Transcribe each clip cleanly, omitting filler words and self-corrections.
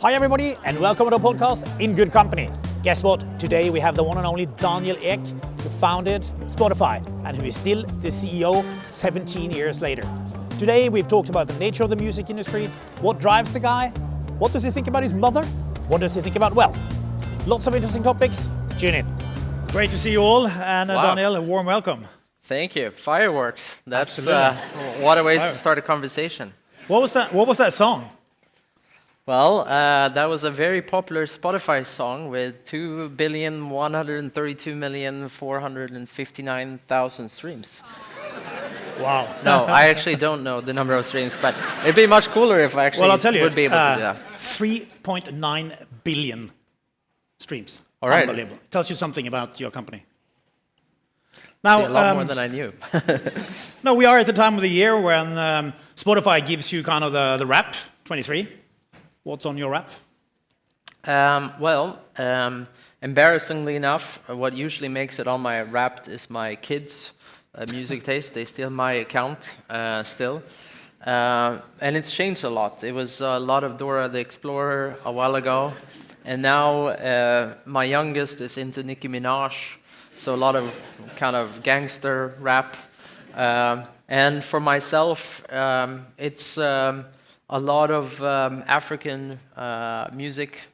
Hi everybody and welcome to the podcast In Good Company. Guess what? Today we have the one and only Daniel Ek, who founded Spotify and who is still the CEO 17 years later. Today we've talked about the nature of the music industry, what drives the guy, what does he think about his mother, what does he think about wealth. Lots of interesting topics. Tune in. Great to see you all, and Wow. Daniel, a warm welcome. Thank you. Fireworks. That's Absolutely. what a way to start a conversation. What was that song? Well, that was a very popular Spotify song with 2,132,459,000 streams. Wow. No, I actually don't know the number of streams, but it'd be much cooler if I actually Well, I'll tell you, would be able to do that. 3.9 billion streams. All right. Unbelievable. Tells you something about your company. See, a lot more than I knew. No, we are at the time of the year when Spotify gives you kind of the Wrap 23. What's on your Wrap? Embarrassingly enough, what usually makes it on my Wrapped is my kids' music taste. They steal my account still. And it's changed a lot. It was a lot of Dora the Explorer a while ago. And now my youngest is into Nicki Minaj. So a lot of kind of gangster rap. And for myself, it's a lot of African music,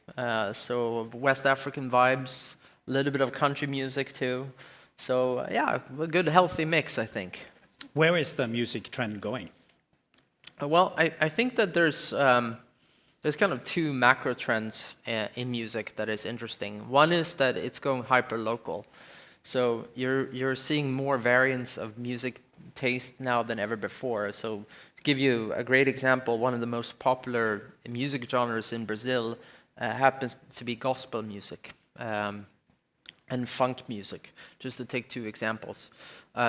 so West African vibes, a little bit of country music too. So yeah, a good healthy mix, I think. Where is the music trend going? Well, I think that there's kind of two macro trends in music that is interesting. One is that it's going hyper local. So you're seeing more variants of music taste now than ever before. So to give you a great example, one of the most popular music genres in Brazil happens to be gospel music and funk music, just to take two examples.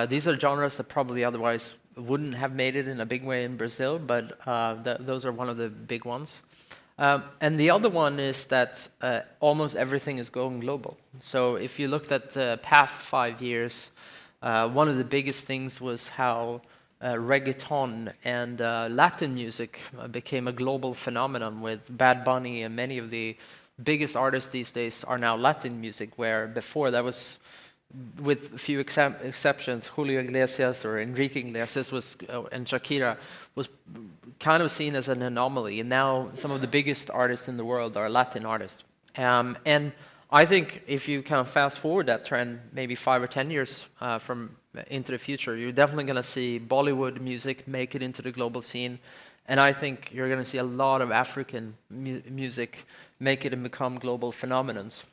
These are genres that probably otherwise wouldn't have made it in a big way in Brazil, but those are one of the big ones. And the other one is that almost everything is going global. So if you looked at the past 5 years, one of the biggest things was how reggaeton and Latin music became a global phenomenon, with Bad Bunny and many of the biggest artists these days are now Latin music, where before that was, with a few exceptions, Julio Iglesias or Enrique Iglesias and Shakira was kind of seen as an anomaly. And now some of the biggest artists in the world are Latin artists. And I think if you kind of fast forward that trend, maybe 5 or 10 years from into the future, you're definitely going to see Bollywood music make it into the global scene. And I think you're going to see a lot of African music make it and become global phenomenons.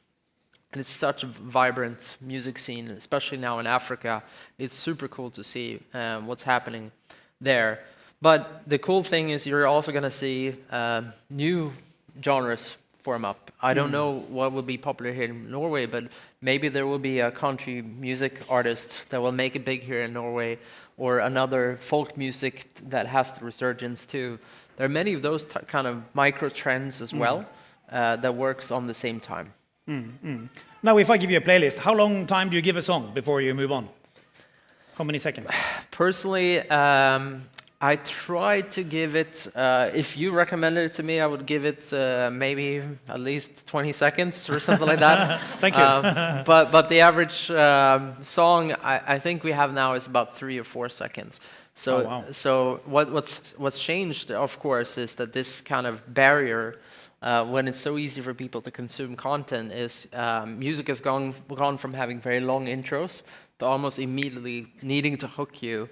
And it's such a vibrant music scene, especially now in Africa. It's super cool to see what's happening there. But the cool thing is you're also going to see new genres form up. I don't know what will be popular here in Norway, but maybe there will be a country music artist that will make it big here in Norway, or another folk music that has the resurgence too. There are many of those kind of micro trends as well that works on the same time. Now, if I give you a playlist, how long time do you give a song before you move on? How many seconds? Personally, I try to give it, if you recommended it to me, I would give it maybe at least 20 seconds or something like that. Thank you. But the average song I think we have now is about 3 or 4 seconds. So, oh, wow. So what's changed, of course, is that this kind of barrier, when it's so easy for people to consume content, is music has gone from having very long intros to almost immediately needing to hook you.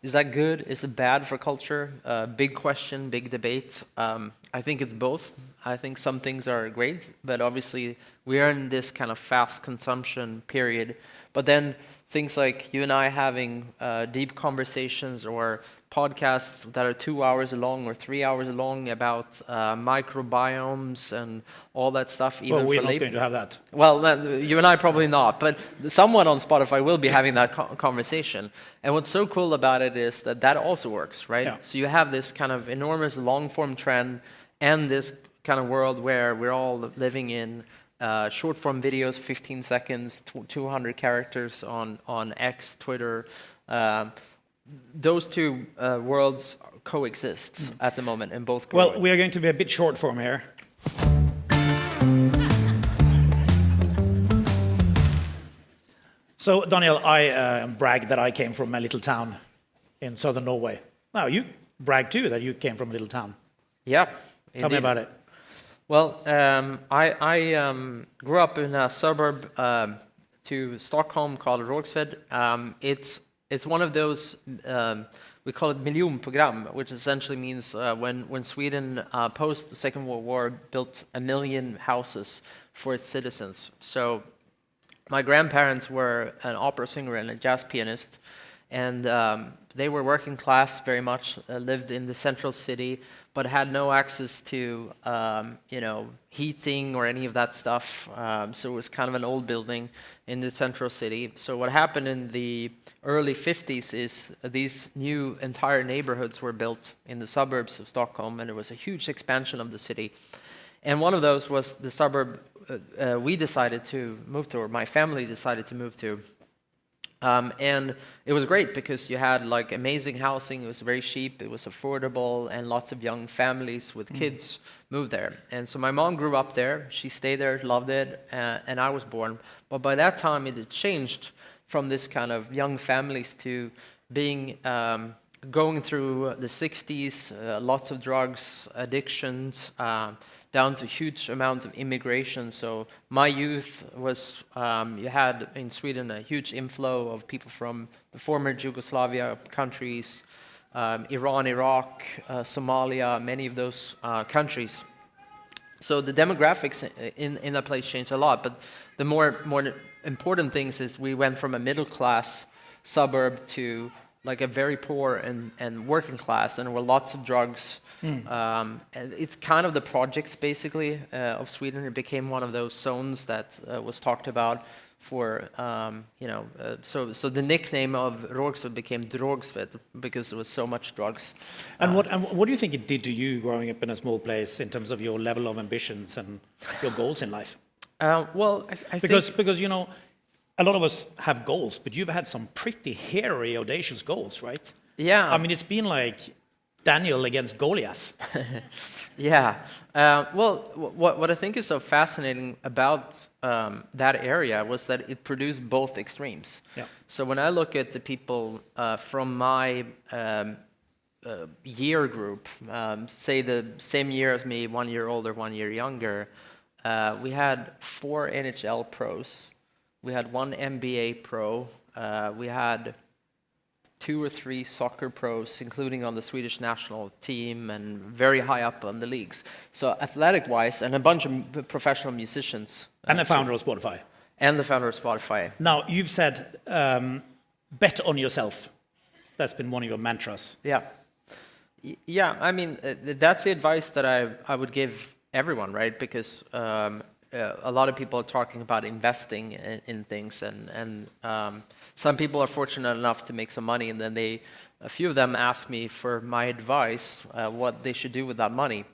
Is that good? Is it bad for culture? Big question, big debate. I think it's both. I think some things are great, but obviously we are in this kind of fast consumption period. But then things like you and I having deep conversations, or podcasts that are 2 hours long or 3 hours long about microbiomes and all that stuff. Even Well, we're for not going to have that. Well, you and I probably not, but someone on Spotify will be having that conversation. And what's so cool about it is that that also works, right? Yeah. So you have this kind of enormous long-form trend and this kind of world where we're all living in short-form videos, 15 seconds, 200 characters on X, Twitter. Those two worlds coexists at the moment in both. Well, we are going to be a bit short form here. So, Daniel, I brag that I came from a little town in southern Norway. Now, you brag too that you came from a little town. Yeah. Tell me about it. Well, I grew up in a suburb to Stockholm called Rågsved. It's one of those, we call it miljonprogram, which essentially means when Sweden, post the Second World War, built 1 million houses for its citizens. So my grandparents were an opera singer and a jazz pianist, and they were working class very much, lived in the central city, but had no access to, heating or any of that stuff. So it was kind of an old building in the central city. So what happened in the early 50s is these new entire neighborhoods were built in the suburbs of Stockholm, and there was a huge expansion of the city. And one of those was the suburb we decided to move to, or my family decided to move to. And it was great because you had like amazing housing, it was very cheap, it was affordable, and lots of young families with kids moved there. And so my mom grew up there, she stayed there, loved it, and I was born. But by that time it had changed from this kind of young families to being going through the 60s, lots of drugs, addictions, down to huge amounts of immigration. So my youth was, you had in Sweden a huge inflow of people from the former Yugoslavia countries, Iran, Iraq, Somalia, many of those countries. So the demographics in that place changed a lot, but the more important things is we went from a middle-class suburb to like a very poor and working class, and there were lots of drugs. And it's kind of the projects, basically, of Sweden. It became one of those zones that was talked about for, so the nickname of Rågsved became Drogsved because there was so much drugs. And what do you think it did to you growing up in a small place in terms of your level of ambitions and your goals in life? Well, I think... Because, a lot of us have goals, but you've had some pretty hairy, audacious goals, right? Yeah. I mean, it's been like Daniel against Goliath. Yeah. Well, what I think is so fascinating about that area was that it produced both extremes. Yeah. So when I look at the people from my year group, say the same year as me, 1 year older, 1 year younger, we had 4 NHL pros. We had 1 NBA pro. We had 2 or 3 soccer pros, including on the Swedish national team and very high up on the leagues. So athletic-wise, and a bunch of professional musicians. And the founder of Spotify. And the founder of Spotify. Now, you've said, bet on yourself. That's been one of your mantras. Yeah. Yeah, I mean, that's the advice that I would give everyone, right? Because a lot of people are talking about investing in things, and some people are fortunate enough to make some money, and then a few of them ask me for my advice, what they should do with that money.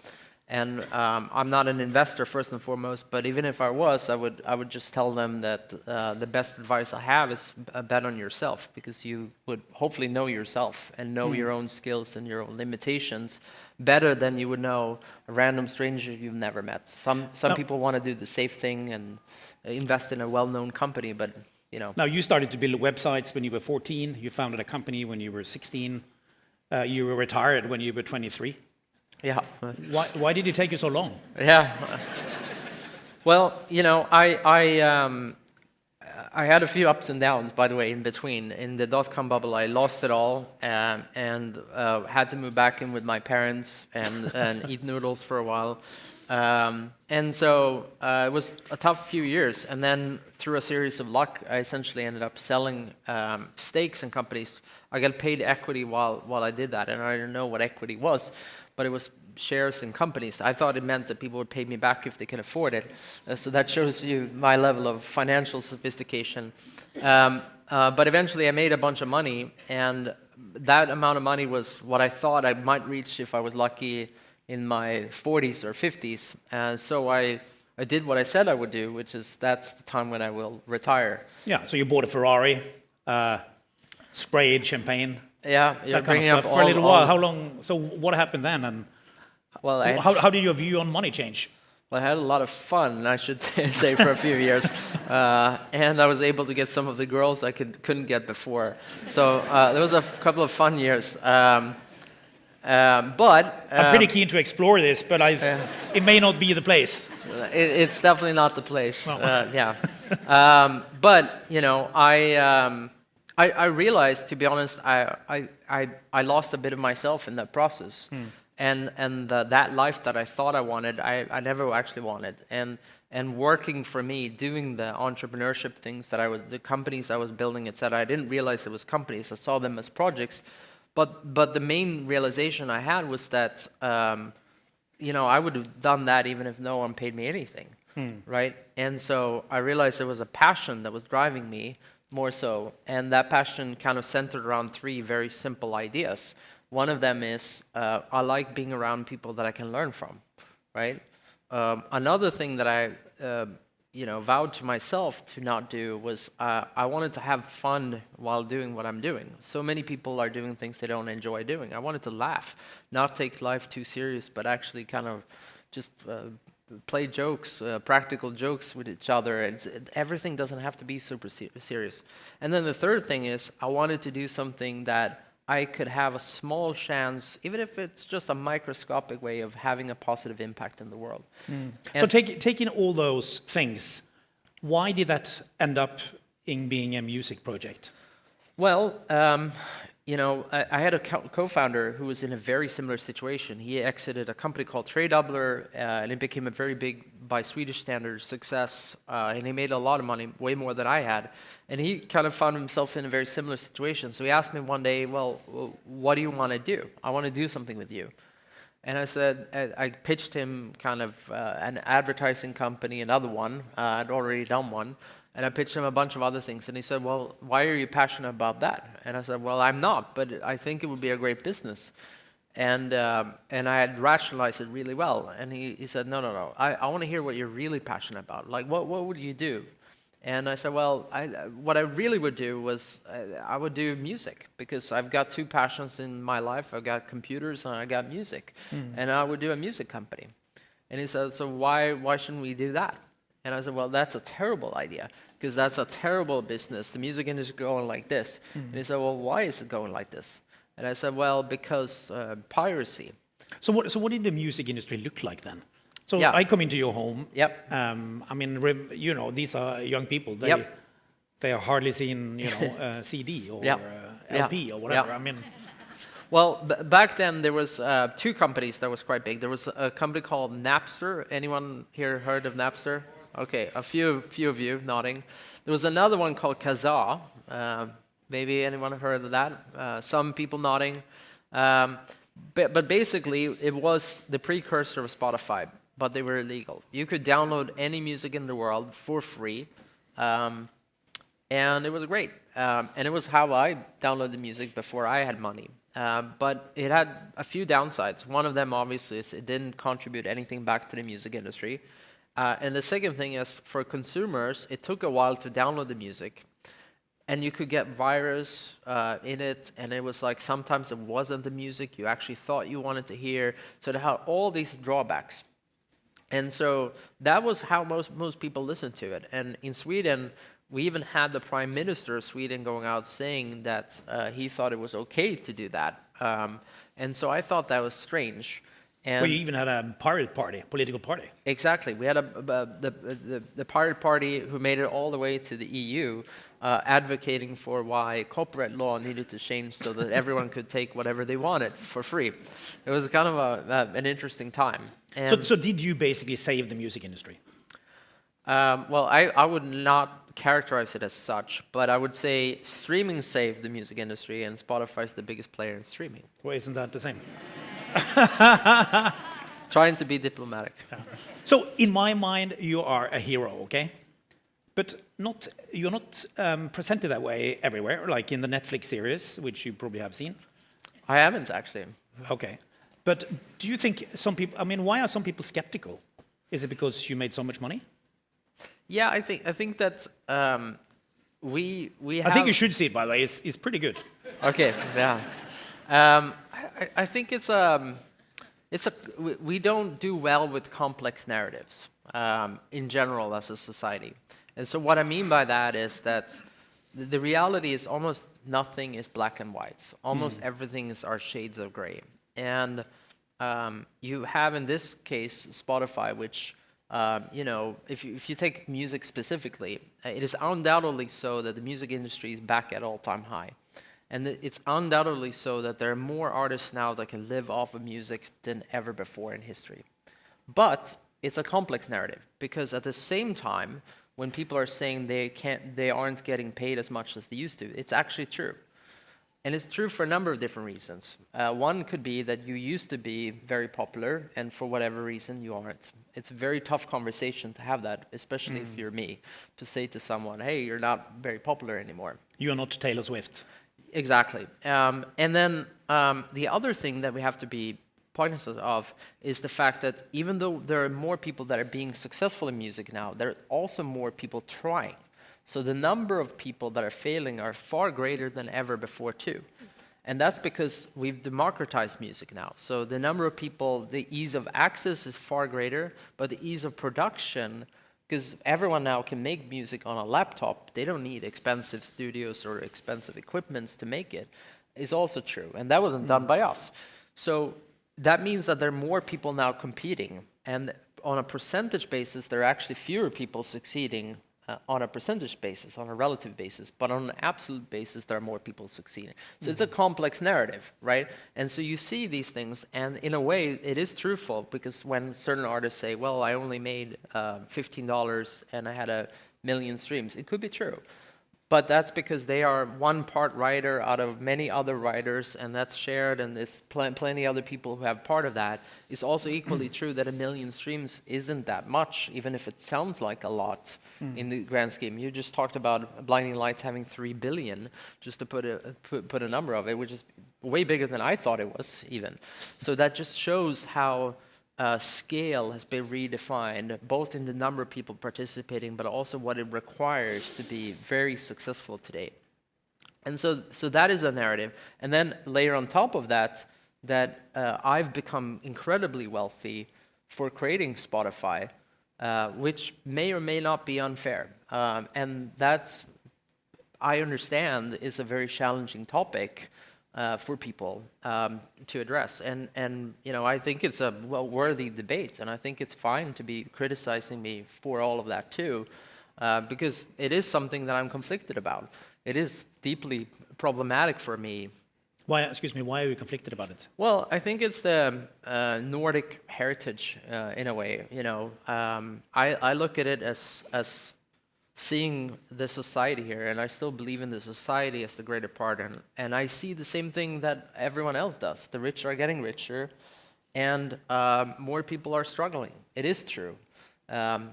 And I'm not an investor first and foremost, but even if I was, I would just tell them that the best advice I have is bet on yourself, because you would hopefully know yourself and know your own skills and your own limitations better than you would know a random stranger you've never met. Some people want to do the safe thing and invest in a well-known company, but Now, you started to build websites when you were 14. You founded a company when you were 16. You were retired when you were 23. Yeah. Why did it take you so long? Yeah. Well, I had a few ups and downs, by the way, in between. In the dot-com bubble, I lost it all and had to move back in with my parents and eat noodles for a while. And so it was a tough few years. And then through a series of luck, I essentially ended up selling stakes in companies. I got paid equity while I did that, and I didn't know what equity was, but it was shares in companies. I thought it meant that people would pay me back if they can afford it. So that shows you my level of financial sophistication. But eventually I made a bunch of money, and that amount of money was what I thought I might reach if I was lucky in my 40s or 50s. And so I did what I said I would do, which is that's the time when I will retire. Yeah, so you bought a Ferrari, sprayed champagne. Yeah, you're that kind of bringing up stuff for a little while. all. How long? So what happened then, and Well, how did your view on money change? Well, I had a lot of fun, I should say, for a few years, and I was able to get some of the girls I couldn't get before. So there was a couple of fun years. But I'm pretty keen to explore this, but it may not be the place. It's definitely not the place. No. Yeah. But you know, I realized, to be honest, I lost a bit of myself in that process. And that life that I thought I wanted, I never actually wanted. And working for me, doing the entrepreneurship things the companies I was building, etc. I didn't realize it was companies. I saw them as projects. But the main realization I had was that, you know, I would have done that even if no one paid me anything, right? And so I realized there was a passion that was driving me more so. And that passion kind of centered around three very simple ideas. One of them is I like being around people that I can learn from, right? Another thing that I you know, vowed to myself to not do was I wanted to have fun while doing what I'm doing. So many people are doing things they don't enjoy doing. I wanted to laugh, not take life too serious, but actually kind of just play jokes, practical jokes with each other. Everything doesn't have to be super serious. And then the third thing is I wanted to do something that I could have a small chance, even if it's just a microscopic way of having a positive impact in the world. So taking all those things, why did that end up in being a music project? Well, you know, I had a co-founder who was in a very similar situation. He exited a company called Tradedoubler, and it became a very big, by Swedish standards, success. And he made a lot of money, way more than I had. And he kind of found himself in a very similar situation. So he asked me one day, well, what do you want to do? I want to do something with you. And I said, I pitched him kind of an advertising company, another one. I'd already done one. And I pitched him a bunch of other things. And he said, well, why are you passionate about that? And I said, well, I'm not, but I think it would be a great business. And I had rationalized it really well. And he said, no. I want to hear what you're really passionate about. Like, what would you do? And I said, well, what I really would do was I would do music, because I've got two passions in my life. I've got computers and I got music. And I would do a music company. And he said, so why shouldn't we do that? And I said, well, that's a terrible idea, because that's a terrible business. The music industry is going like this. And he said, well, why is it going like this? And I said, well, because piracy. So what did the music industry look like then? So Yeah. I come into your home. Yep. I mean, you know, these are young people. They are hardly seen, you know, CD or LP or whatever. Yep. I mean, Well, back then there was two companies that was quite big. There was a company called Napster. Anyone here heard of Napster? Okay, a few of you nodding. There was another one called Kazaa. Maybe anyone heard of that? Some people nodding. But basically, it was the precursor of Spotify, but they were illegal. You could download any music in the world for free, and it was great. And it was how I downloaded music before I had money. But it had a few downsides. One of them, obviously, is it didn't contribute anything back to the music industry. And the second thing is, for consumers, it took a while to download the music. And you could get virus in it, and it was like sometimes it wasn't the music you actually thought you wanted to hear. So it had all these drawbacks. And so that was how most people listened to it. And in Sweden, we even had the Prime Minister of Sweden going out saying that he thought it was okay to do that. And so I thought that was strange. And well, you even had a pirate party, political party. Exactly. We had the pirate party who made it all the way to the EU, advocating for why copyright law needed to change so that everyone could take whatever they wanted for free. It was kind of an interesting time. And So did you basically save the music industry? well, I would not characterize it as such, but I would say streaming saved the music industry, and Spotify is the biggest player in streaming. Well, isn't that the same? Trying to be diplomatic. Yeah. So in my mind, you are a hero, okay? But you're not presented that way everywhere, like in the Netflix series, which you probably have seen. I haven't, actually. Okay. But do you think some people, I mean, why are some people skeptical? Is it because you made so much money? Yeah, I think that we have... I think you should see it, by the way. It's pretty good. Okay, yeah. I think we don't do well with complex narratives in general as a society. And so what I mean by that is that the reality is almost nothing is black and white. Almost everything are shades of gray. And you have in this case Spotify, which if you take music specifically, it is undoubtedly so that the music industry is back at all-time high. And it's undoubtedly so that there are more artists now that can live off of music than ever before in history. But it's a complex narrative, because at the same time, when people are saying they aren't getting paid as much as they used to, it's actually true. And it's true for a number of different reasons. One could be that you used to be very popular, and for whatever reason you aren't. It's a very tough conversation to have that, especially if you're me, to say to someone, hey, you're not very popular anymore. You're not Taylor Swift. Exactly. And then the other thing that we have to be cognizant of is the fact that even though there are more people that are being successful in music now, there are also more people trying. So the number of people that are failing are far greater than ever before too. And that's because we've democratized music now. So the number of people, the ease of access is far greater, but the ease of production, because everyone now can make music on a laptop, they don't need expensive studios or expensive equipments to make it, is also true. And that wasn't done by us. So that means that there are more people now competing. And on a percentage basis, there are actually fewer people succeeding on a percentage basis, on a relative basis, but on an absolute basis, there are more people succeeding. So it's a complex narrative, right? And so you see these things, and in a way, it is truthful, because when certain artists say, well, I only made $15 and I had 1 million streams, it could be true. But that's because they are one part writer out of many other writers, and that's shared, and there's plenty other people who have part of that. It's also equally true that 1 million streams isn't that much, even if it sounds like a lot in the grand scheme. You just talked about Blinding Lights having 3 billion, just to put a number of it, which is way bigger than I thought it was even. So that just shows how scale has been redefined, both in the number of people participating, but also what it requires to be very successful today. And so that is a narrative. And then layer on top of that, I've become incredibly wealthy for creating Spotify, which may or may not be unfair. And that's, I understand, is a very challenging topic for people to address. And I think it's a worthy debate, and I think it's fine to be criticizing me for all of that too, because it is something that I'm conflicted about. It is deeply problematic for me. Why are you conflicted about it? Well, I think it's the Nordic heritage in a way. I look at it as seeing the society here, and I still believe in the society as the greater part, and I see the same thing that everyone else does. The rich are getting richer, and more people are struggling. It is true,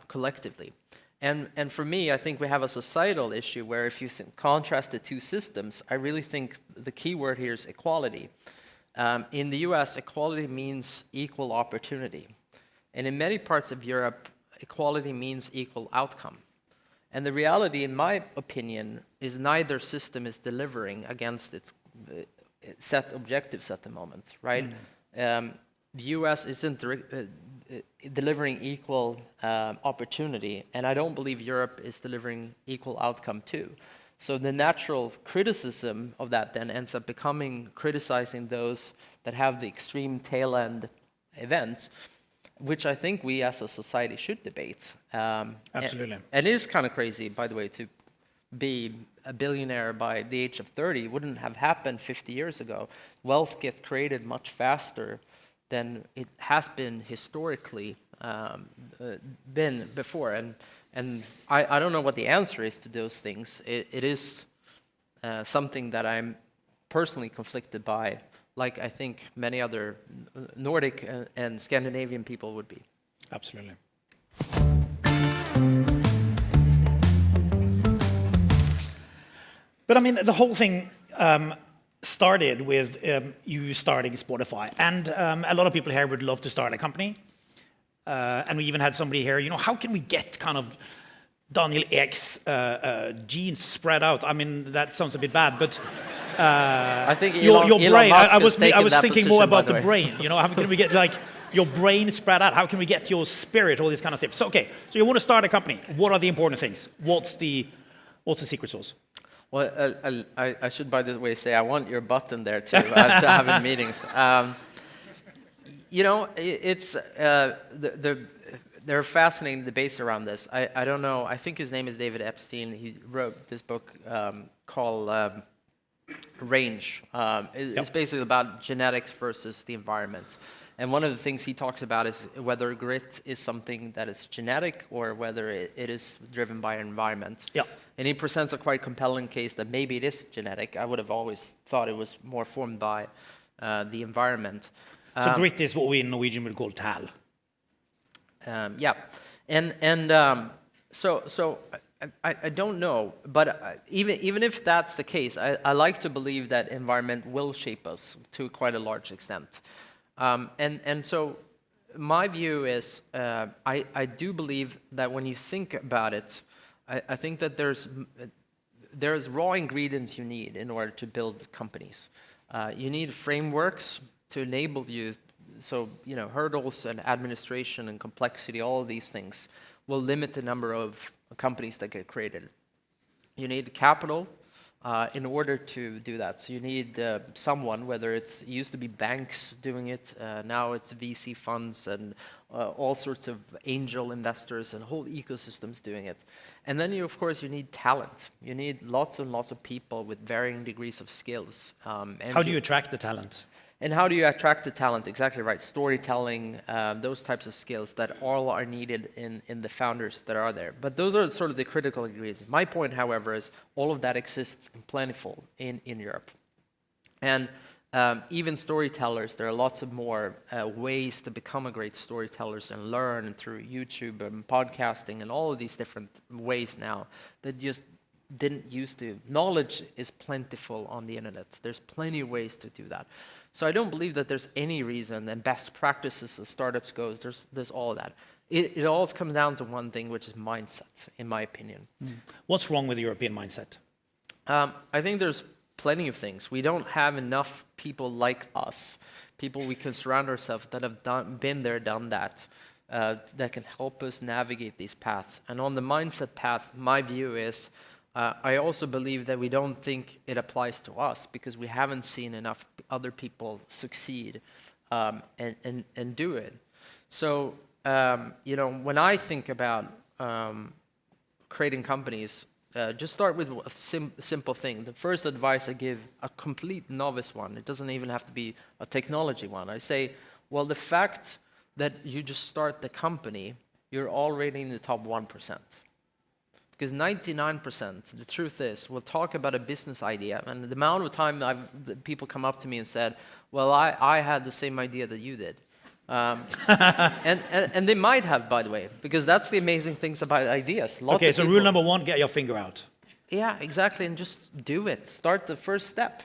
collectively. And for me, I think we have a societal issue where if you contrast the two systems, I really think the key word here is equality. In the US, equality means equal opportunity. And in many parts of Europe, equality means equal outcome. And the reality, in my opinion, is neither system is delivering against its set objectives at the moment, right? The US isn't delivering equal opportunity, and I don't believe Europe is delivering equal outcome too. So the natural criticism of that then ends up becoming criticizing those that have the extreme tail end events, which I think we as a society should debate. Absolutely. And it is kind of crazy, by the way, to be a billionaire by the age of 30. It wouldn't have happened 50 years ago. Wealth gets created much faster than it has been historically been before. And I don't know what the answer is to those things. It is something that I'm personally conflicted by, like I think many other Nordic and Scandinavian people would be. Absolutely. But I mean, the whole thing started with you starting Spotify. And a lot of people here would love to start a company. And we even had somebody here, how can we get kind of Daniel Ek's genes spread out? I mean, that sounds a bit bad, but I think your Elon brain. Musk I was has taken that thinking more position, by about the way. brain. You know, how can we get like your brain spread out? How can we get your spirit? All these kind of stuff. So okay, so you want to start a company. What are the important things? What's the secret sauce? Well, I should, by the way, say I want your button there too. To have in meetings. You know, it's there are fascinating debates around this. I don't know. I think his name is David Epstein. He wrote this book called Range. It's basically about genetics versus the environment. And one of the things he talks about is whether grit is something that is genetic or whether it is driven by environment. Yeah. And he presents a quite compelling case that maybe it is genetic. I would have always thought it was more formed by the environment. So grit is what we in Norwegian would call tal. Yeah, so I don't know, but even if that's the case, I like to believe that environment will shape us to quite a large extent, and so my view is I do believe that when you think about it, I think that there's raw ingredients you need in order to build companies. You need frameworks to enable you. So, you know, hurdles and administration and complexity, all of these things will limit the number of companies that get created. You need capital in order to do that. So you need someone, whether it used to be banks doing it, now it's VC funds and all sorts of angel investors and whole ecosystems doing it. And then, of course, you need talent. You need lots and lots of people with varying degrees of skills. How do you attract the talent? And how do you attract the talent? Exactly right. Storytelling, those types of skills that all are needed in the founders that are there. But those are sort of the critical ingredients. My point, however, is all of that exists in plentiful in Europe. And even storytellers, there are lots of more ways to become a great storytellers and learn through YouTube and podcasting and all of these different ways now that just didn't used to. Knowledge is plentiful on the internet. There's plenty of ways to do that. So I don't believe that there's any reason, and best practices as startups goes, there's all of that. It all comes down to one thing, which is mindset, in my opinion. What's wrong with the European mindset? I think there's plenty of things. We don't have enough people like us, people we can surround ourselves that have been there, done that, that can help us navigate these paths. And on the mindset path, my view is, I also believe that we don't think it applies to us because we haven't seen enough other people succeed and do it. So, you know, when I think about creating companies, just start with a simple thing. The first advice I give, a complete novice one, it doesn't even have to be a technology one. I say, well, the fact that you just start the company, you're already in the top 1%. Because 99%, the truth is, we'll talk about a business idea, and the amount of time people come up to me and said, well, I had the same idea that you did. And they might have, by the way, because that's the amazing things about ideas. Okay, so rule number one, get your finger out. Yeah, exactly, and just do it. Start the first step.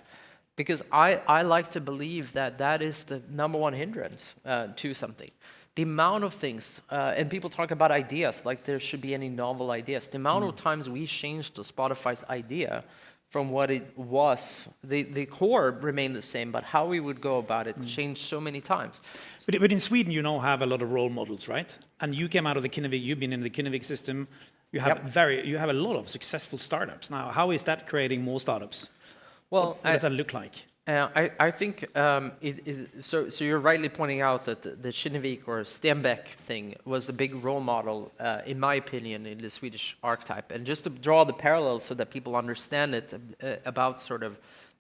Because I like to believe that that is the number one hindrance to something. The amount of things, and people talk about ideas, like there should be any novel ideas. The amount of times we changed Spotify's idea from what it was, the core remained the same, but how we would go about it changed so many times. But in Sweden, you now have a lot of role models, right? And you came out of the Kinnevik, you've been in the Kinnevik system. You have you have a lot of successful startups. Now, how is that creating more startups? Well, what does that look like? I think so you're rightly pointing out that the Kinnevik or Stenbeck thing was the big role model, in my opinion, in the Swedish archetype. And just to draw the parallels so that people understand it about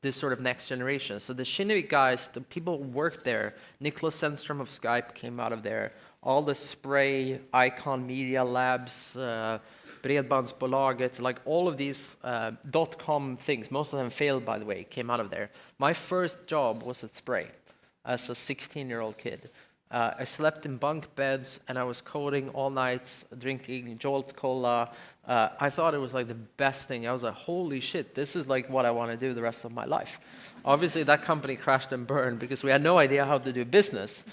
this sort of next generation. So the Kinnevik guys, the people who worked there, Niklas Sennström of Skype came out of there. All the Spray, Icon Media Labs, Bredbandsbolaget, like all of these .com things, most of them failed, by the way, came out of there. My first job was at Spray as a 16-year-old kid. I slept in bunk beds and I was coding all night, drinking Jolt Cola. I thought it was like the best thing. I was like, holy shit, this is like what I want to do the rest of my life. Obviously, that company crashed and burned because we had no idea how to do business.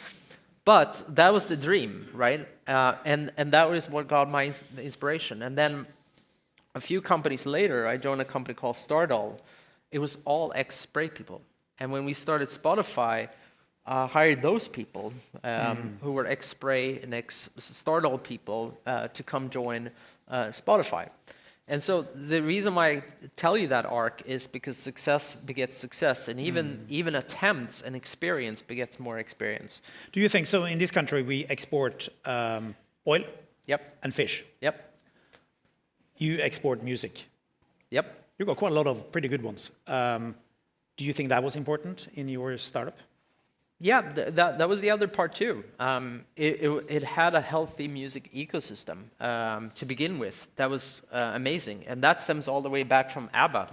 But that was the dream, right? And that was what got my inspiration. And then a few companies later, I joined a company called Stardoll. it was all ex-Spray people. And when we started Spotify, hired those people who were ex-Spray and ex-Stardoll people to come join Spotify. And so the reason why I tell you that arc is because success begets success, and even attempts and experience begets more experience. Do you think so? In this country, we export oil and fish. Yep. You export music. Yep. You got quite a lot of pretty good ones. Do you think that was important in your startup? Yeah, that was the other part too. It had a healthy music ecosystem to begin with. That was amazing, and that stems all the way back from ABBA.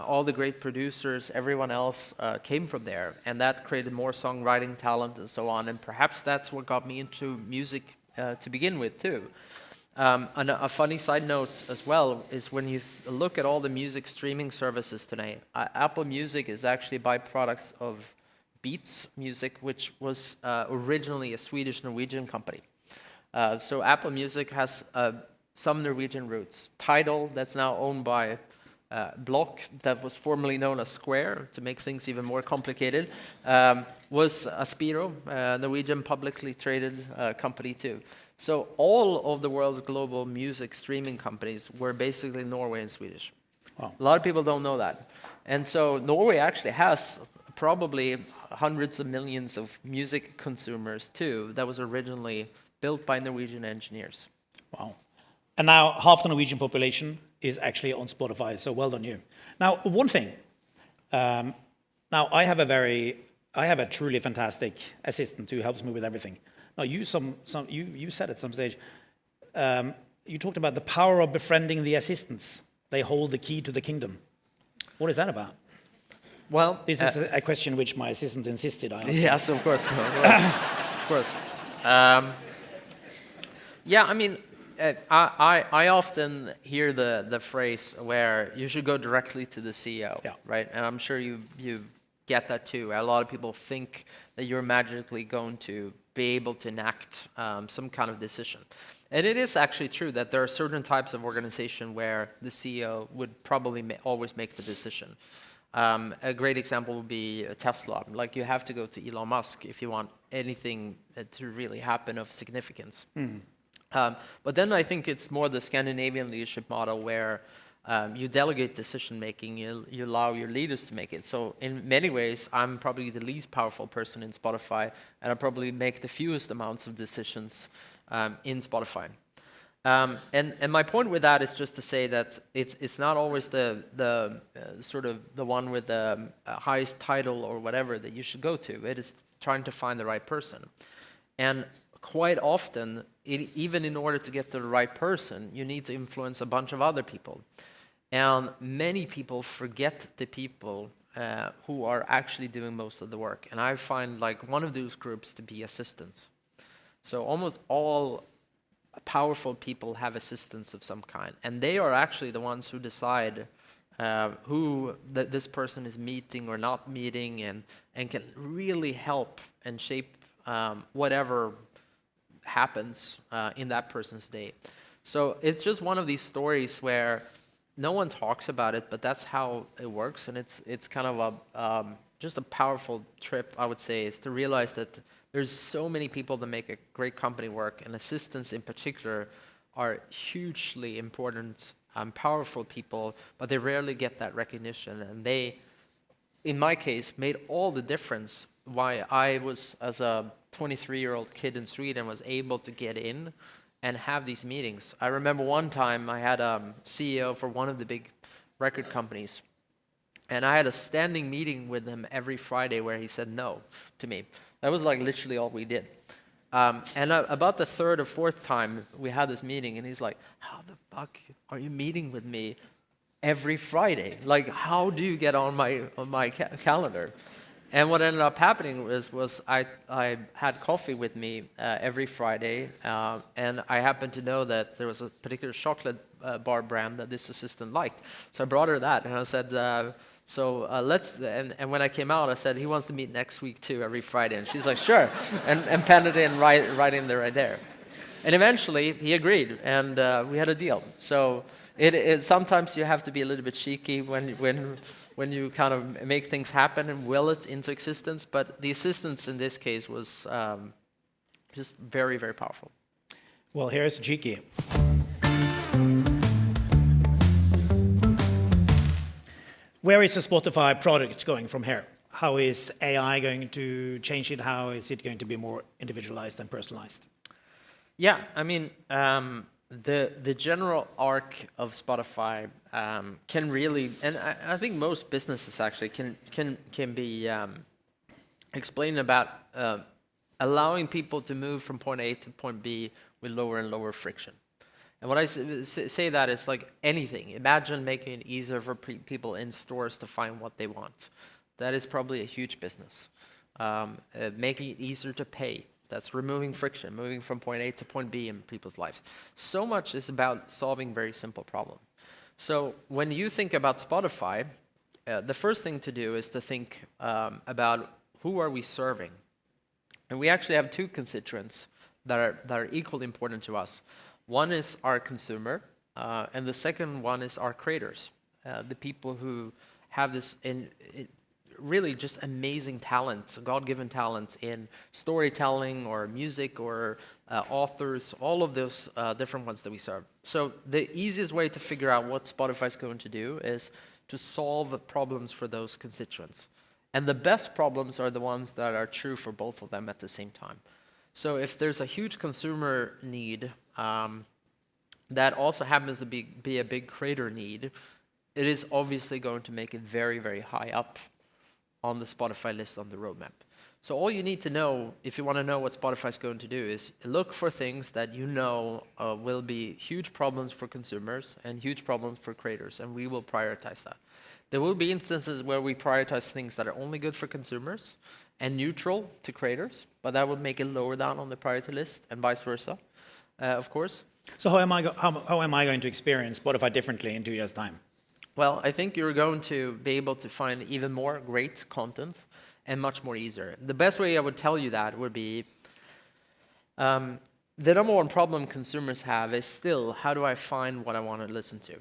All the great producers, everyone else came from there, and that created more songwriting talent and so on. And perhaps that's what got me into music to begin with too. And a funny side note as well is when you look at all the music streaming services today, Apple Music is actually byproducts of Beats Music, which was originally a Swedish-Norwegian company. So Apple Music has some Norwegian roots. Tidal, that's now owned by Block, that was formerly known as Square, to make things even more complicated, was Aspiro, a Norwegian publicly traded company too. So all of the world's global music streaming companies were basically Norway and Swedish. Wow. A lot of people don't know that. And so Norway actually has probably hundreds of millions of music consumers too, that was originally built by Norwegian engineers. Wow. And now half the Norwegian population is actually on Spotify, so well done you. Now, one thing. Now, I have a truly fantastic assistant who helps me with everything. Now, you said at some stage, you talked about the power of befriending the assistants. They hold the key to the kingdom. What is that about? Well, this is a question which my assistant insisted I ask. Yes, of course, of course. Yeah, I mean, I often hear the phrase where you should go directly to the CEO, right? And I'm sure you get that too. A lot of people think that you're magically going to be able to enact some kind of decision. And it is actually true that there are certain types of organization where the CEO would probably always make the decision. A great example would be Tesla. Like, you have to go to Elon Musk if you want anything to really happen of significance. But then I think it's more the Scandinavian leadership model where you delegate decision-making, you allow your leaders to make it. So in many ways, I'm probably the least powerful person in Spotify, and I probably make the fewest amounts of decisions in Spotify. And my point with that is just to say that it's not always the sort of the one with the highest title or whatever that you should go to. It is trying to find the right person. And quite often, even in order to get the right person, you need to influence a bunch of other people. And many people forget the people who are actually doing most of the work. And I find like one of those groups to be assistants. So almost all powerful people have assistants of some kind, and they are actually the ones who decide who this person is meeting or not meeting, and can really help and shape whatever happens in that person's day. So it's just one of these stories where no one talks about it, but that's how it works, and it's kind of just a powerful trip, I would say, is to realize that there's so many people that make a great company work, and assistants in particular are hugely important, powerful people, but they rarely get that recognition. And they, in my case, made all the difference why I was, as a 23-year-old kid in Sweden, was able to get in and have these meetings. I remember one time I had a CEO for one of the big record companies, and I had a standing meeting with him every Friday where he said no to me. That was like literally all we did. And about the third or fourth time we had this meeting, and he's like, how the fuck are you meeting with me every Friday? Like, how do you get on my calendar? And what ended up happening was I had coffee with me every Friday, and I happened to know that there was a particular chocolate bar brand that this assistant liked. So I brought her that, and I said, let's, and when I came out, I said, he wants to meet next week too, every Friday. And she's like, sure, and penned it in right in there, right there. And eventually he agreed, and we had a deal. So sometimes you have to be a little bit cheeky when you kind of make things happen and will it into existence. But the assistance in this case was just very, very powerful. Well, here's cheeky. Where is the Spotify product going from here? How is AI going to change it? How is it going to be more individualized and personalized? Yeah, I mean, the general arc of Spotify can really, and I think most businesses actually can be explained about allowing people to move from point A to point B with lower and lower friction. And what I say that is like anything. Imagine making it easier for people in stores to find what they want. That is probably a huge business. Making it easier to pay. That's removing friction, moving from point A to point B in people's lives. So much is about solving very simple problems. So when you think about Spotify, the first thing to do is to think about who are we serving. And we actually have two constituents that are equally important to us. One is our consumer, and the second one is our creators, the people who have this really just amazing talent, God-given talent in storytelling or music or authors, all of those different ones that we serve. So the easiest way to figure out what Spotify is going to do is to solve the problems for those constituents. And the best problems are the ones that are true for both of them at the same time. So if there's a huge consumer need that also happens to be a big creator need, it is obviously going to make it very, very high up on the Spotify list on the roadmap. So all you need to know, if you want to know what Spotify is going to do, is look for things that you know will be huge problems for consumers and huge problems for creators, and we will prioritize that. There will be instances where we prioritize things that are only good for consumers and neutral to creators, but that would make it lower down on the priority list, and vice versa, of course. So how am I going to experience Spotify differently in 2 years' time? Well, I think you're going to be able to find even more great content and much more easier. The best way I would tell you that would be the number one problem consumers have is still, how do I find what I want to listen to?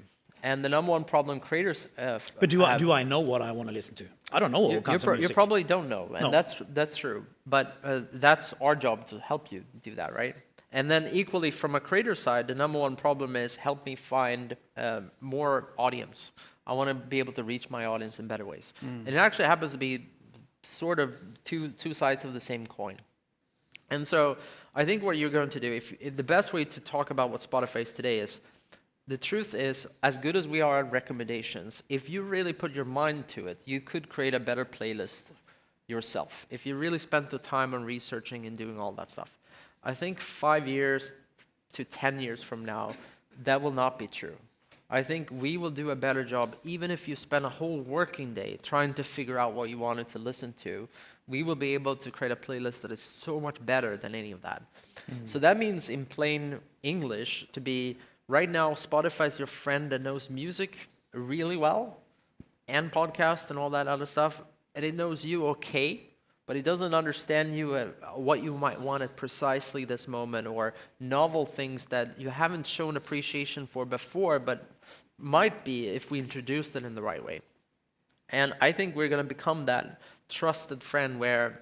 And the number one problem creators But do I know what I want to listen to? I don't know all kinds of music. You probably don't know, and No. that's true. But that's our job to help you do that, right? And then equally from a creator side, the number one problem is help me find more audience. I want to be able to reach my audience in better ways. And it actually happens to be sort of two sides of the same coin. And so I think what you're going to do, if the best way to talk about what Spotify is today is, the truth is, as good as we are at recommendations, if you really put your mind to it, you could create a better playlist yourself. If you really spent the time on researching and doing all that stuff. I think 5 years to 10 years from now, that will not be true. I think we will do a better job, even if you spend a whole working day trying to figure out what you wanted to listen to, we will be able to create a playlist that is so much better than any of that. So that means in plain English to be, right now Spotify is your friend that knows music really well and podcasts and all that other stuff, and it knows you okay, but it doesn't understand you what you might want at precisely this moment, or novel things that you haven't shown appreciation for before, but might be if we introduced it in the right way. And I think we're going to become that trusted friend where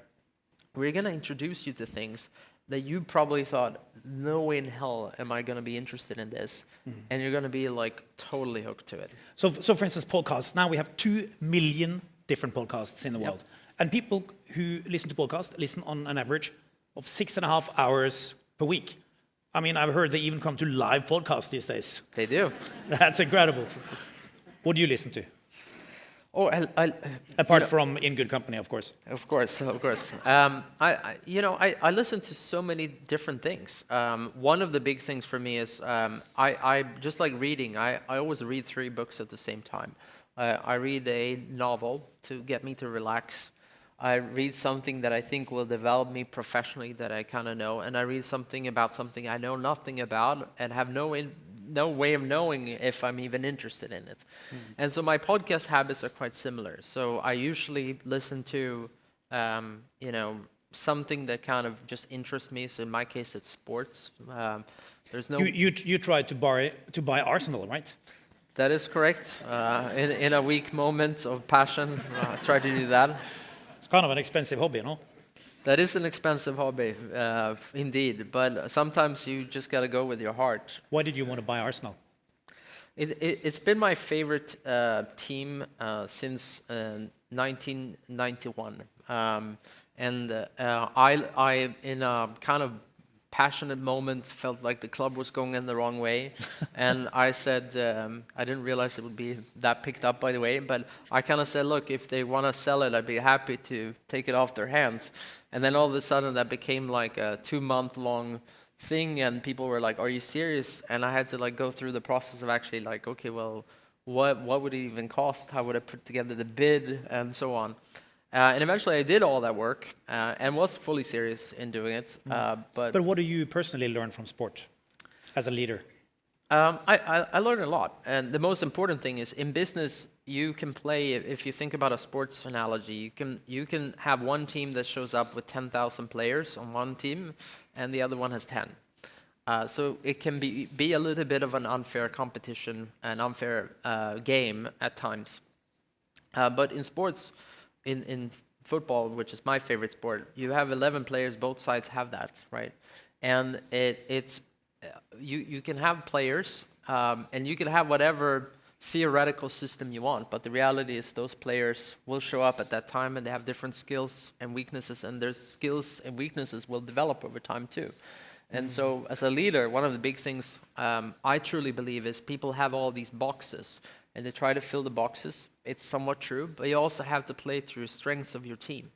we're going to introduce you to things that you probably thought, no way in hell am I going to be interested in this. And you're going to be like totally hooked to it. So for instance, podcasts. Now we have 2 million different podcasts in the world. And people who listen to podcasts listen on an average of 6.5 hours per week. I mean, I've heard they even come to live podcasts these days. They do. That's incredible. What do you listen to? Oh, Apart from In Good Company, of course. Of course. I listen to so many different things. One of the big things for me is I just like reading. I always read 3 books at the same time. I read a novel to get me to relax. I read something that I think will develop me professionally that I kind of know, and I read something about something I know nothing about and have no way of knowing if I'm even interested in it. And so my podcast habits are quite similar. So I usually listen to, something that kind of just interests me. So in my case, it's sports. There's no. You tried to buy Arsenal, right? That is correct. In a weak moment of passion, I tried to do that. It's kind of an expensive hobby, you know? That is an expensive hobby, indeed. But sometimes you just got to go with your heart. Why did you want to buy Arsenal? It's been my favorite team since 1991. I, in a kind of passionate moment, felt like the club was going in the wrong way. And I said, I didn't realize it would be that picked up, by the way, but I kind of said, look, if they want to sell it, I'd be happy to take it off their hands. And then all of a sudden that became like a 2-month-long thing, and people were like, are you serious? And I had to like go through the process of actually like, okay, well, what would it even cost? How would I put together the bid and so on? And eventually I did all that work and was fully serious in doing it. But what do you personally learn from sport as a leader? I learned a lot. And the most important thing is in business, you can play, if you think about a sports analogy, you can have one team that shows up with 10,000 players on one team and the other one has 10. So it can be a little bit of an unfair competition, an unfair game at times. But in sports, in football, which is my favorite sport, you have 11 players, both sides have that, right? And you can have players, and you can have whatever theoretical system you want, but the reality is those players will show up at that time and they have different skills and weaknesses, and their skills and weaknesses will develop over time too. And so as a leader, one of the big things I truly believe is people have all these boxes and they try to fill the boxes. It's somewhat true, but you also have to play through strengths of your team.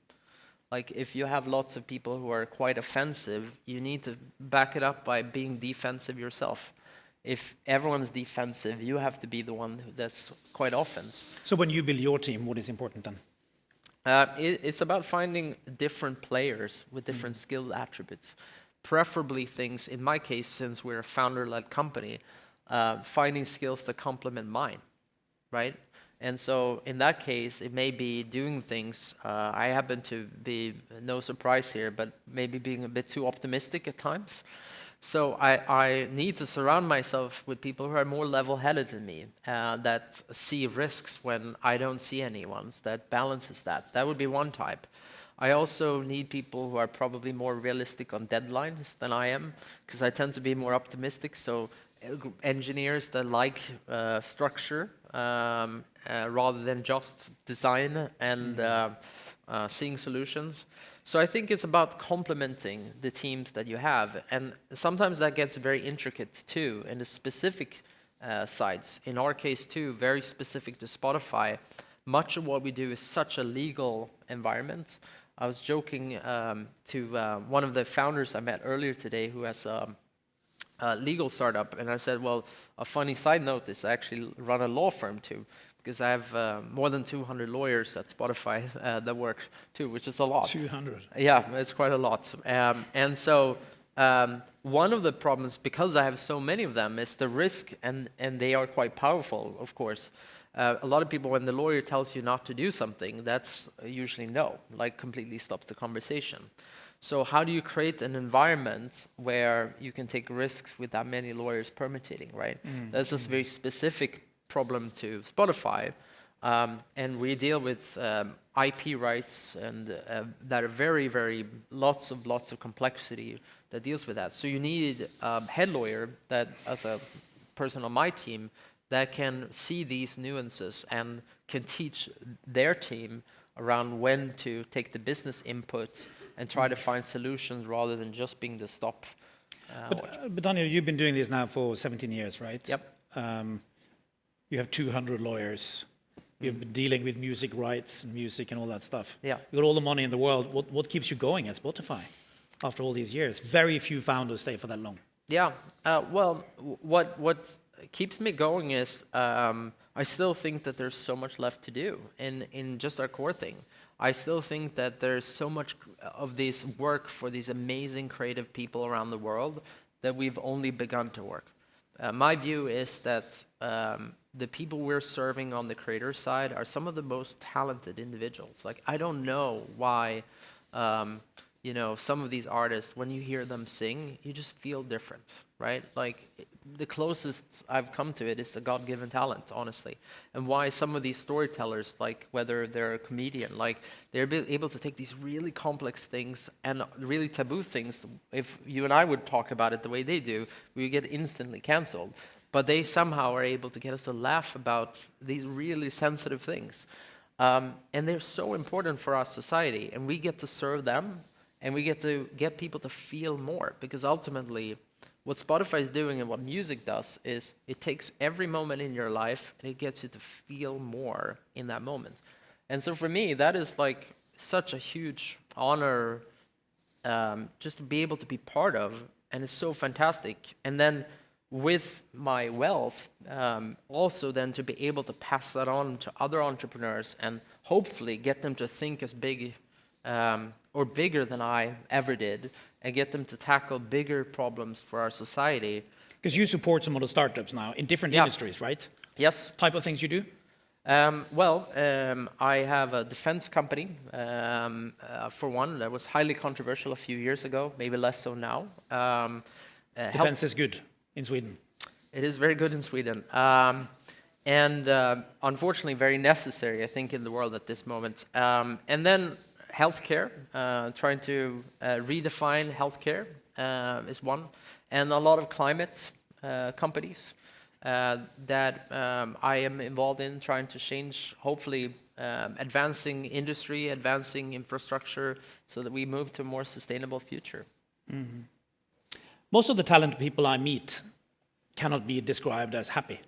Like if you have lots of people who are quite offensive, you need to back it up by being defensive yourself. If everyone's defensive, you have to be the one that's quite offense. So when you build your team, what is important then? It's about finding different players with different skill attributes. Preferably things, in my case, since we're a founder-led company, finding skills that complement mine, right? And so in that case, it may be doing things. I happen to be, no surprise here, but maybe being a bit too optimistic at times. So I need to surround myself with people who are more level-headed than me, that see risks when I don't see any ones, that balances that. That would be one type. I also need people who are probably more realistic on deadlines than I am, because I tend to be more optimistic. So engineers that like structure rather than just design and seeing solutions. So I think it's about complementing the teams that you have. And sometimes that gets very intricate too in the specific sides. In our case too, very specific to Spotify. Much of what we do is such a legal environment. I was joking to one of the founders I met earlier today who has a legal startup, and I said, well, a funny side note is I actually run a law firm too, because I have more than 200 lawyers at Spotify that work too, which is a lot. 200? Yeah, it's quite a lot. And so one of the problems, because I have so many of them, is the risk, and they are quite powerful, of course. A lot of people, when the lawyer tells you not to do something, that's usually no, like completely stops the conversation. So how do you create an environment where you can take risks with that many lawyers permitting, right? That's a very specific problem to Spotify. And we deal with IP rights and that are very, very lots of complexity that deals with that. So you need a head lawyer that, as a person on my team, that can see these nuances and can teach their team around when to take the business input and try to find solutions rather than just being the stop. But Daniel, you've been doing this now for 17 years, right? Yep. You have 200 lawyers. You've been dealing with music rights and music and all that stuff. Yeah. You got all the money in the world. What keeps you going at Spotify after all these years? Very few founders stay for that long. Yeah. Well, what keeps me going is I still think that there's so much left to do in just our core thing. I still think that there's so much of this work for these amazing creative people around the world that we've only begun to work. My view is that the people we're serving on the creator side are some of the most talented individuals. Like, I don't know why you know, some of these artists, when you hear them sing, you just feel different, right? Like, the closest I've come to it is a God-given talent, honestly. And why some of these storytellers, like whether they're a comedian, like they're able to take these really complex things and really taboo things. If you and I would talk about it the way they do, we would get instantly canceled. But they somehow are able to get us to laugh about these really sensitive things. And they're so important for our society, and we get to serve them, and we get to get people to feel more, because ultimately, what Spotify is doing and what music does is it takes every moment in your life and it gets you to feel more in that moment. And so for me, that is like such a huge honor just to be able to be part of, and it's so fantastic. And then with my wealth, also then to be able to pass that on to other entrepreneurs and hopefully get them to think as big or bigger than I ever did, and get them to tackle bigger problems for our society. Because you support some of the startups now in different industries, right? Yes. Type of things you do? I have a defense company, for one, that was highly controversial a few years ago, maybe less so now. Defense is good in Sweden. It is very good in Sweden. Unfortunately very necessary, I think, in the world at this moment. And then healthcare, trying to redefine healthcare is one, and a lot of climate companies that I am involved in, trying to change, hopefully advancing industry, advancing infrastructure, so that we move to a more sustainable future. Mm-hmm. Most of the talented people I meet cannot be described as happy.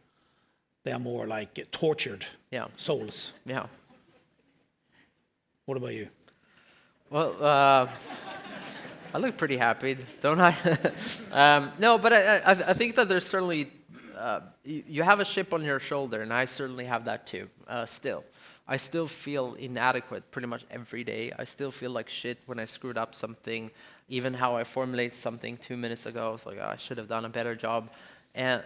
They are more like tortured souls. Yeah. What about you? Well, I look pretty happy, don't I? No, but I think that there's certainly, you have a chip on your shoulder, and I certainly have that too, still. I still feel inadequate pretty much every day. I still feel like shit when I screwed up something, even how I formulated something 2 minutes ago. It's like, oh, I should have done a better job. And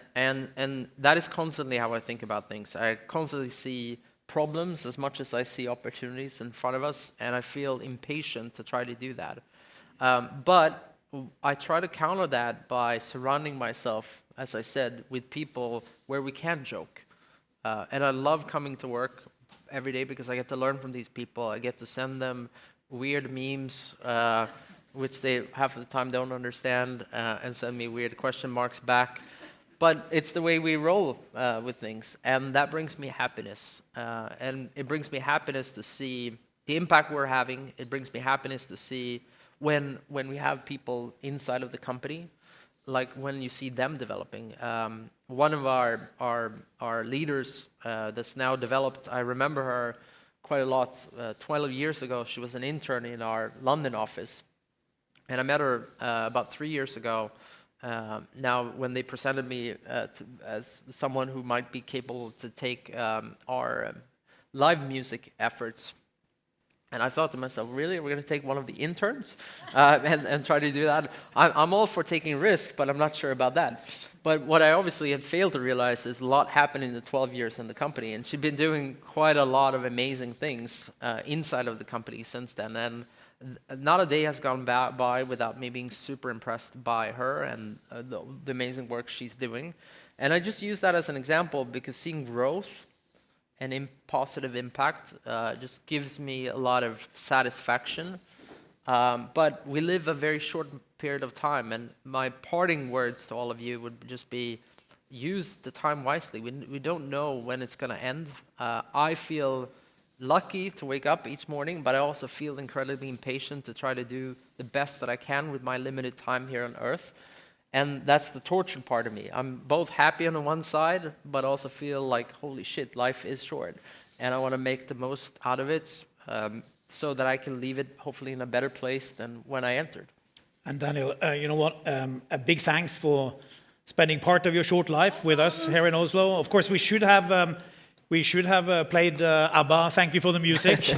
that is constantly how I think about things. I constantly see problems as much as I see opportunities in front of us, and I feel impatient to try to do that. But I try to counter that by surrounding myself, as I said, with people where we can joke. And I love coming to work every day because I get to learn from these people. I get to send them weird memes, which they half of the time don't understand, and send me weird question marks back. But it's the way we roll with things, and that brings me happiness. And it brings me happiness to see the impact we're having. It brings me happiness to see when we have people inside of the company, like when you see them developing. One of our leaders that's now developed, I remember her quite a lot. 12 years ago, she was an intern in our London office, and I met her about 3 years ago. Now, when they presented me as someone who might be capable to take our live music efforts, and I thought to myself, really, we're going to take one of the interns and try to do that? I'm all for taking risks, but I'm not sure about that. But what I obviously had failed to realize is a lot happened in the 12 years in the company, and she'd been doing quite a lot of amazing things inside of the company since then. And not a day has gone by without me being super impressed by her and the amazing work she's doing. And I just use that as an example because seeing growth and positive impact just gives me a lot of satisfaction. But we live a very short period of time, and my parting words to all of you would just be, use the time wisely. We don't know when it's going to end. I feel lucky to wake up each morning, but I also feel incredibly impatient to try to do the best that I can with my limited time here on Earth. And that's the tortured part of me. I'm both happy on the one side, but also feel like, holy shit, life is short. And I want to make the most out of it so that I can leave it hopefully in a better place than when I entered. And Daniel, you know what? A big thanks for spending part of your short life with us here in Oslo. Of course, we should have played ABBA. Thank you for the music.